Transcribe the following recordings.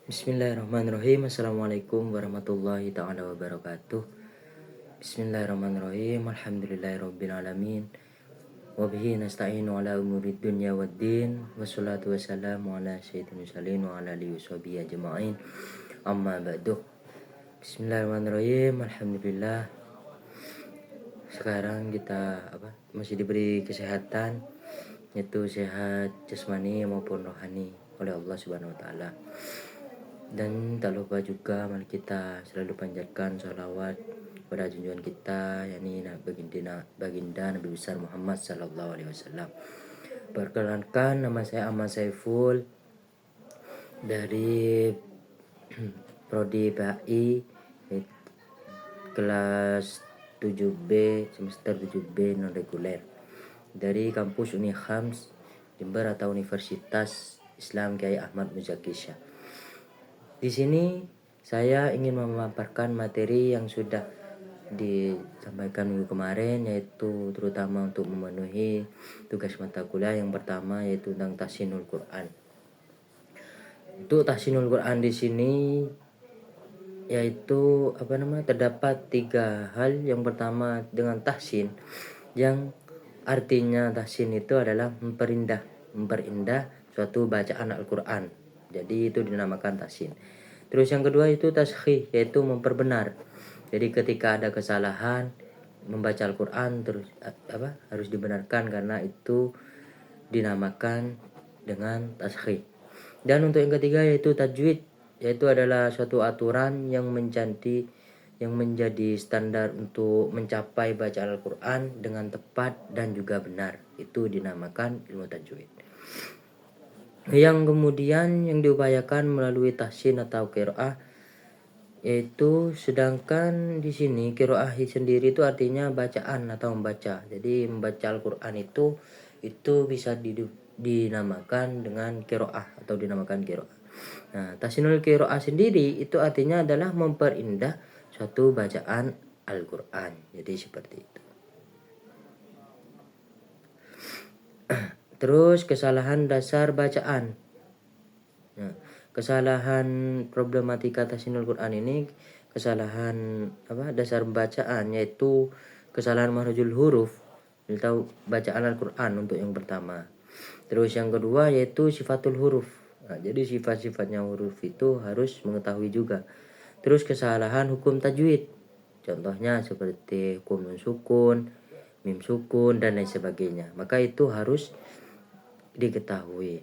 Bismillahirrahmanirrahim. Assalamualaikum warahmatullahi ta'ala wabarakatuh. Bismillahirrahmanirrahim. Alhamdulillahirabbil alamin. Wa bihi nasta'inu ala umurid dunya waddin. Wassalatu wassalamu ala sayyidil mursalin wa ala alihi washabihi ajma'in. Amma ba'du. Bismillahirrahmanirrahim. Alhamdulillah. Sekarang kita masih diberi kesehatan, yaitu sehat jasmani maupun rohani oleh Allah Subhanahu wa taala. Dan tak lupa juga mari kita selalu panjatkan sholawat pada junjungan kita, yakni baginda Nabi besar Muhammad sallallahu alaihi wasallam. Perkenalkan, nama saya Ahmad Saiful dari Prodi PHI kelas 7B semester 7B non reguler dari kampus Uni Khams Jember atau Universitas Islam Kiai Ahmad Muzaki Shah. Di sini saya ingin memaparkan materi yang sudah disampaikan minggu kemarin, yaitu terutama untuk memenuhi tugas mata kuliah yang pertama, yaitu tentang tahsinul Quran. Untuk tahsinul Quran di sini yaitu terdapat 3 hal. Yang pertama dengan tahsin, yang artinya tahsin itu adalah memperindah suatu bacaan Al-Quran. Jadi itu dinamakan tahsin. Terus yang kedua itu taskhih, yaitu memperbenar. Jadi ketika ada kesalahan membaca Al-Quran terus harus dibenarkan, karena itu dinamakan dengan taskhih. Dan untuk yang ketiga yaitu tajwid, yaitu adalah suatu aturan yang menjadi standar untuk mencapai bacaan Al-Quran dengan tepat dan juga benar. Itu dinamakan ilmu tajwid. Yang kemudian yang diupayakan melalui tahsin atau qiraah, yaitu sedangkan di sini qiraah sendiri itu artinya bacaan atau membaca. Jadi membaca Al-Quran itu bisa dinamakan dengan qiraah atau dinamakan qiraah. Nah, tahsinul qiraah sendiri itu artinya adalah memperindah suatu bacaan Al-Quran. Jadi seperti itu. Terus kesalahan dasar bacaan. Nah, kesalahan problematika tahsinul Quran ini kesalahan dasar bacaan, yaitu kesalahan makhrajul huruf atau bacaan Al-Quran untuk yang pertama. Terus yang kedua yaitu sifatul huruf. Nah, jadi sifat-sifatnya huruf itu harus mengetahui juga. Terus kesalahan hukum tajwid. Contohnya seperti hukum nun sukun, mim sukun dan lain sebagainya. Maka itu harus diketahui.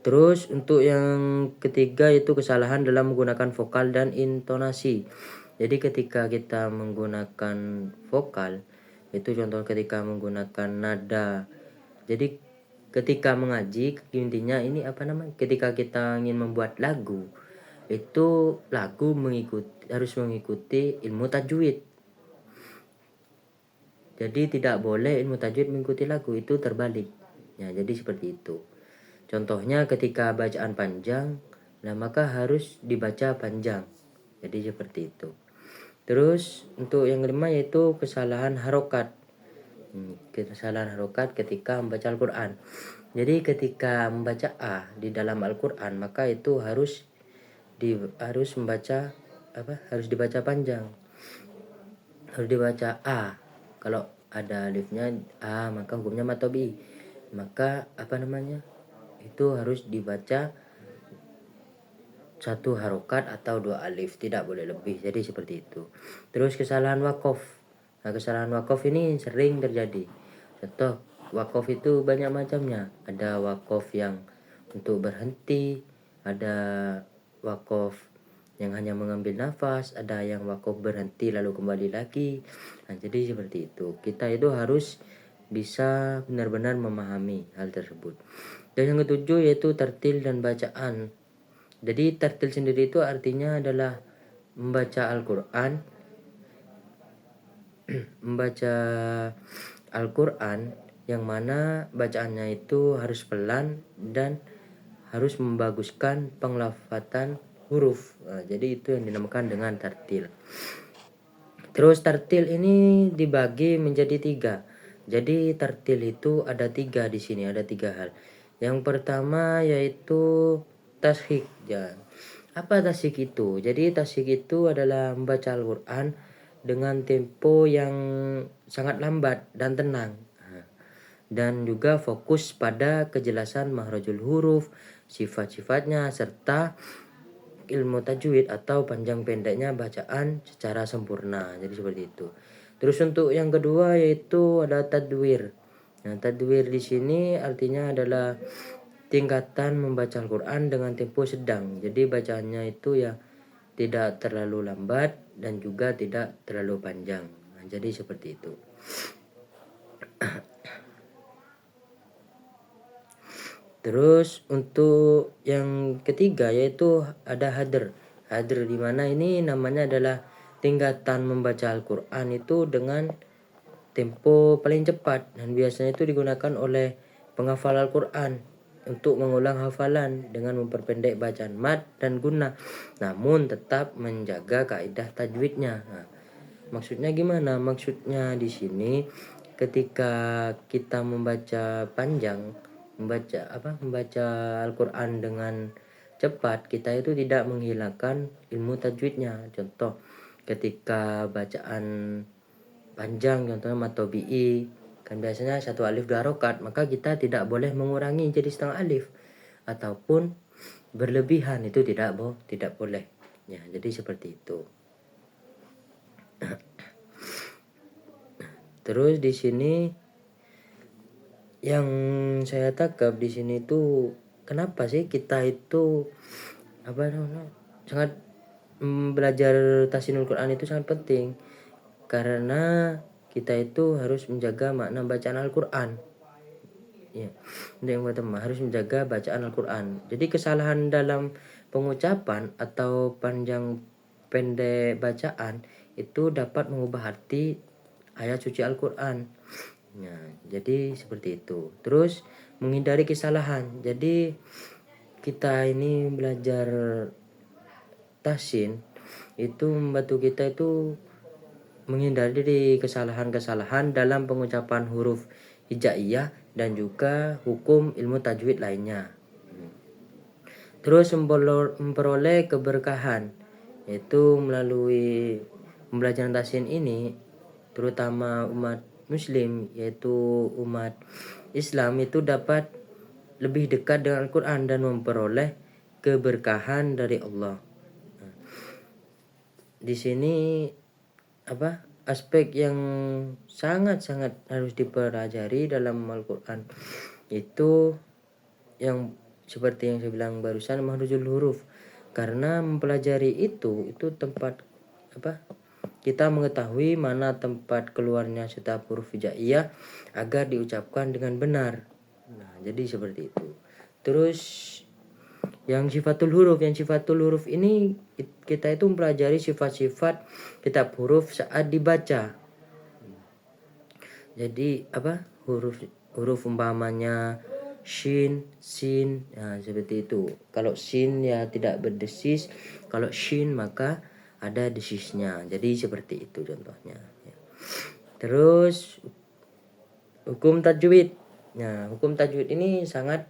Terus untuk yang ketiga itu kesalahan dalam menggunakan vokal dan intonasi. Jadi ketika kita menggunakan vokal, itu contoh ketika menggunakan nada. Jadi ketika mengaji intinya ini ketika kita ingin membuat lagu, itu lagu harus mengikuti ilmu tajwid. Jadi tidak boleh ilmu tajwid mengikuti lagu, itu terbalik. Ya, jadi seperti itu. Contohnya ketika bacaan panjang, maka harus dibaca panjang. Jadi seperti itu. Terus untuk yang kelima yaitu kesalahan harokat. Kesalahan harokat ketika membaca Al-Quran. Jadi ketika membaca A di dalam Al-Quran, maka itu harus dibaca panjang. Harus dibaca A. Kalau ada alifnya A, maka hukumnya matobi. Maka itu harus dibaca 1 harokat atau 2 alif, tidak boleh lebih. Jadi seperti itu. Terus kesalahan wakof. Nah, kesalahan wakof ini sering terjadi. Contoh, wakof itu banyak macamnya. Ada wakof yang untuk berhenti, ada wakof yang hanya mengambil nafas, ada yang wakof berhenti lalu kembali lagi. Nah, jadi seperti itu. Kita itu harus bisa benar-benar memahami hal tersebut. Dan yang ketujuh yaitu tartil dan bacaan. Jadi tartil sendiri itu artinya adalah membaca Al-Quran yang mana bacaannya itu harus pelan dan harus membaguskan penglafatan huruf. Nah, jadi itu yang dinamakan dengan tartil. Terus tartil ini dibagi menjadi 3. Jadi tartil itu ada 3 di sini, ada 3 hal. Yang pertama yaitu tasyik. Ya. Apa tasyik itu? Jadi tasyik itu adalah membaca Al-Quran dengan tempo yang sangat lambat dan tenang. Dan juga fokus pada kejelasan makhrajul huruf, sifat-sifatnya, serta ilmu tajwid atau panjang pendeknya bacaan secara sempurna. Jadi seperti itu. Terus untuk yang kedua yaitu ada tadwir. Nah, tadwir di sini artinya adalah tingkatan membaca Al-Quran dengan tempo sedang. Jadi bacaannya itu ya tidak terlalu lambat dan juga tidak terlalu panjang. Nah, jadi seperti itu. Terus untuk yang ketiga yaitu ada hadr. Hadr di mana ini namanya adalah tingkatan membaca Al-Quran itu dengan tempo paling cepat dan biasanya itu digunakan oleh penghafal Al-Quran untuk mengulang hafalan dengan memperpendek bacaan mad dan guna, namun tetap menjaga kaidah tajwidnya. Nah, maksudnya gimana? Maksudnya di sini ketika kita membaca panjang, membaca Al-Quran dengan cepat, kita itu tidak menghilangkan ilmu tajwidnya. Contoh, ketika bacaan panjang, contohnya matobi'i, kan biasanya 1 alif 2 harokat, maka kita tidak boleh mengurangi jadi setengah alif ataupun berlebihan, itu tidak boleh. Ya, jadi seperti itu. Terus di sini yang saya tangkap di sini tuh kenapa sih kita itu sangat belajar tahsinul Quran itu sangat penting, karena kita itu harus menjaga makna bacaan Al-Quran. Ya, yang pertama harus menjaga bacaan Al-Quran. Jadi kesalahan dalam pengucapan atau panjang pendek bacaan itu dapat mengubah arti ayat suci Al-Quran. Ya, jadi seperti itu. Terus menghindari kesalahan. Jadi kita ini belajar tahsin itu membantu kita itu menghindari kesalahan-kesalahan dalam pengucapan huruf hijaiyah dan juga hukum ilmu tajwid lainnya. Terus memperoleh keberkahan yaitu melalui pembelajaran tahsin ini, terutama umat muslim yaitu umat Islam itu dapat lebih dekat dengan Al-Quran dan memperoleh keberkahan dari Allah. Di sini aspek yang sangat-sangat harus dipelajari dalam Al-Quran itu yang seperti yang saya bilang barusan, makhrajul huruf. Karena mempelajari itu tempat kita mengetahui mana tempat keluarnya setiap huruf hijaiyah agar diucapkan dengan benar. Nah, jadi seperti itu. Terus yang sifatul huruf ini kita itu mempelajari sifat-sifat kitab huruf saat dibaca. Jadi huruf umpamanya shin, sin, nah seperti itu. Kalau sin ya tidak berdesis, kalau shin maka ada desisnya. Jadi seperti itu contohnya. Terus hukum tajwid. Nah, hukum tajwid ini sangat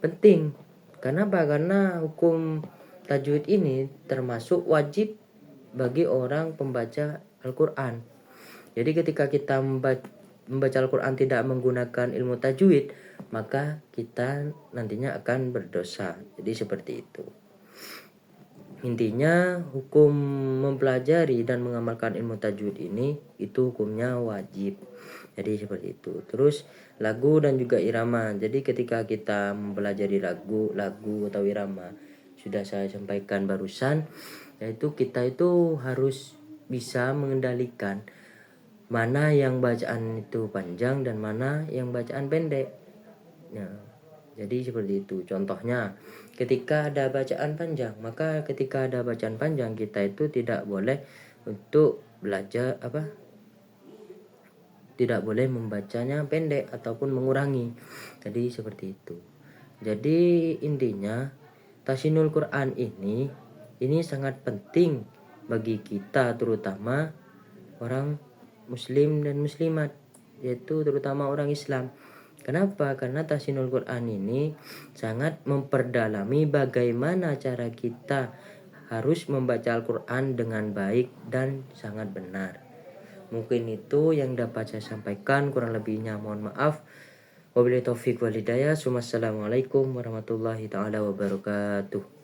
penting. Kenapa? Karena hukum tajwid ini termasuk wajib bagi orang pembaca Al-Quran. Jadi ketika kita membaca Al-Quran tidak menggunakan ilmu tajwid, maka kita nantinya akan berdosa. Jadi seperti itu. Intinya hukum mempelajari dan mengamalkan ilmu tajwid ini itu hukumnya wajib. Jadi seperti itu. Terus lagu dan juga irama. Jadi ketika kita mempelajari lagu atau irama, sudah saya sampaikan barusan, yaitu kita itu harus bisa mengendalikan mana yang bacaan itu panjang dan mana yang bacaan pendek. Nah, jadi seperti itu. Contohnya, ketika ada bacaan panjang, maka ketika ada bacaan panjang kita itu tidak boleh untuk belajar tidak boleh membacanya pendek ataupun mengurangi. Jadi seperti itu. Jadi intinya tahsinul Quran ini sangat penting bagi kita, terutama orang muslim dan muslimat, yaitu terutama orang Islam. Kenapa? Karena tahsinul Quran ini sangat memperdalami bagaimana cara kita harus membaca Al-Quran dengan baik dan sangat benar. Mungkin itu yang dapat saya sampaikan, kurang lebihnya mohon maaf. Wabillahi taufiq wal hidayah. Wassalamualaikum warahmatullahi taala wabarakatuh.